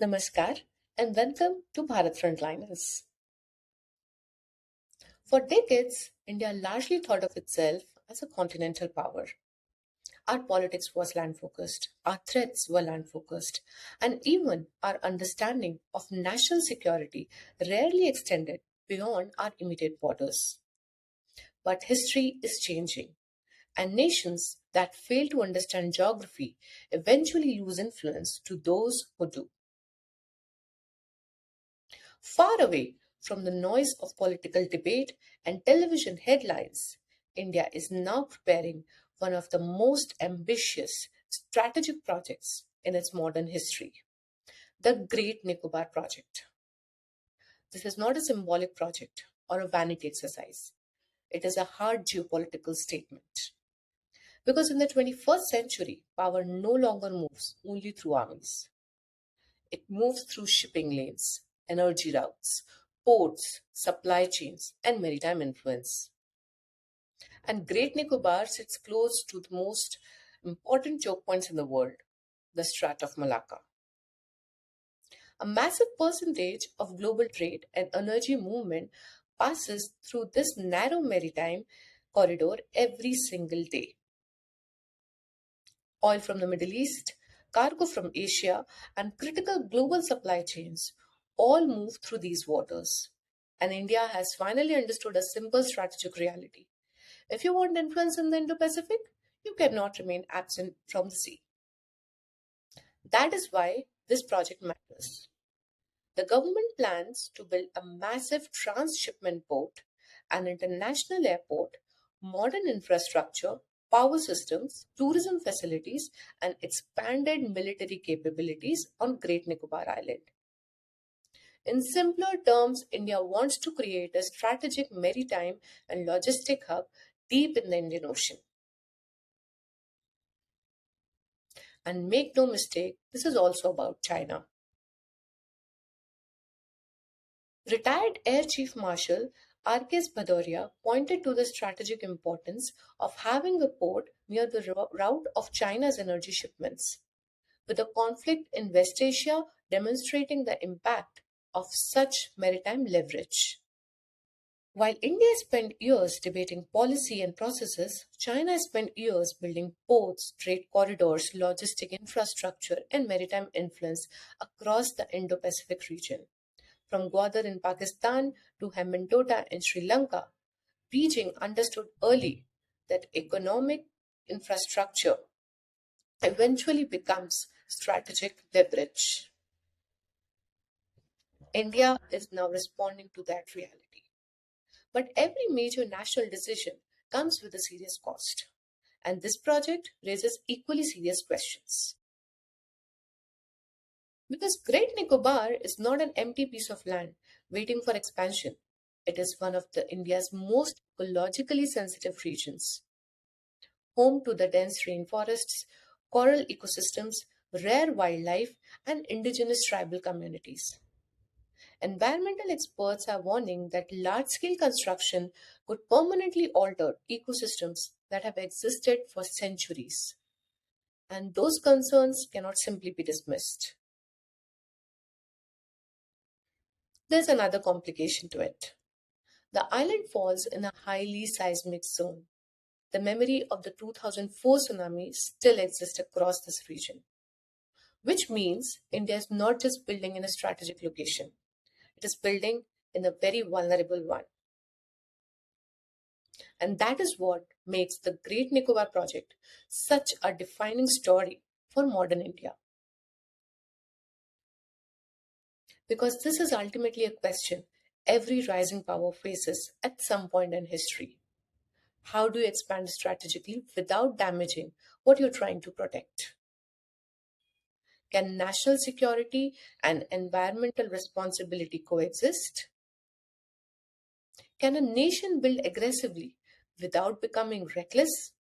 Namaskar and welcome to Bharat Frontliners. For decades, India largely thought of itself as a continental power. Our politics was land focused, our threats were land focused, and even our understanding of national security rarely extended beyond our immediate borders. But history is changing, and nations that fail to understand geography eventually lose influence to those who do. Far away from the noise of political debate and television headlines, India is now preparing one of the most ambitious strategic projects in its modern history, the Great Nicobar Project. This is not a symbolic project or a vanity exercise. It is a hard geopolitical statement. Because in the 21st century, power no longer moves only through armies. It moves through shipping lanes, energy routes, ports, supply chains, and maritime influence. And Great Nicobar sits close to the most important choke points in the world, the Strait of Malacca. A massive percentage of global trade and energy movement passes through this narrow maritime corridor every single day. Oil from the Middle East, cargo from Asia, and critical global supply chains all move through these waters. And India has finally understood a simple strategic reality. If you want influence in the Indo-Pacific, you cannot remain absent from the sea. That is why this project matters. The government plans to build a massive transshipment port, an international airport, modern infrastructure, power systems, tourism facilities, and expanded military capabilities on Great Nicobar Island. In simpler terms, India wants to create a strategic maritime and logistic hub deep in the Indian Ocean. And make no mistake, this is also about China. Retired Air Chief Marshal R.K. Bhadoria pointed to the strategic importance of having a port near the route of China's energy shipments, with the conflict in West Asia demonstrating the impact of such maritime leverage. While India spent years debating policy and processes, China spent years building ports, trade corridors, logistic infrastructure, and maritime influence across the Indo-Pacific region. From Gwadar in Pakistan to Hambantota in Sri Lanka, Beijing understood early that economic infrastructure eventually becomes strategic leverage. India is now responding to that reality. But every major national decision comes with a serious cost. And this project raises equally serious questions. Because Great Nicobar is not an empty piece of land waiting for expansion. It is one of India's most ecologically sensitive regions, home to the dense rainforests, coral ecosystems, rare wildlife, and indigenous tribal communities. Environmental experts are warning that large-scale construction could permanently alter ecosystems that have existed for centuries. And those concerns cannot simply be dismissed. There's another complication to it. The island falls in a highly seismic zone. The memory of the 2004 tsunami still exists across this region, which means India is not just building in a strategic location, it is building in a very vulnerable one. And that is what makes the Great Nicobar Project such a defining story for modern India. Because this is ultimately a question every rising power faces at some point in history. How do you expand strategically without damaging what you're trying to protect? Can national security and environmental responsibility coexist? Can a nation build aggressively without becoming reckless?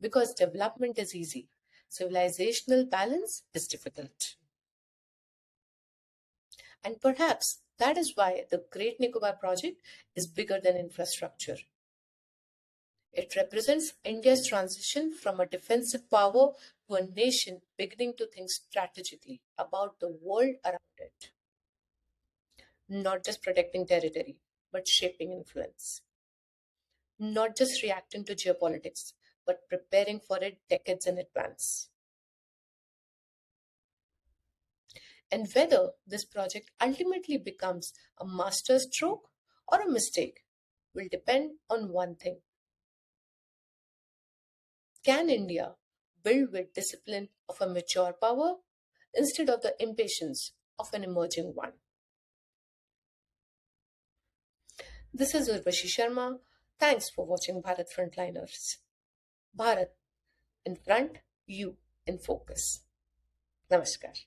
Because development is easy, civilizational balance is difficult. And perhaps that is why the Great Nicobar Project is bigger than infrastructure. It represents India's transition from a defensive power to a nation beginning to think strategically about the world around it, not just protecting territory, but shaping influence, not just reacting to geopolitics, but preparing for it decades in advance. And whether this project ultimately becomes a masterstroke or a mistake will depend on one thing: can India build with discipline of a mature power instead of the impatience of an emerging one? This is Urvashi Sharma. Thanks for watching Bharat Frontliners. Bharat in front, you in focus. Namaskar.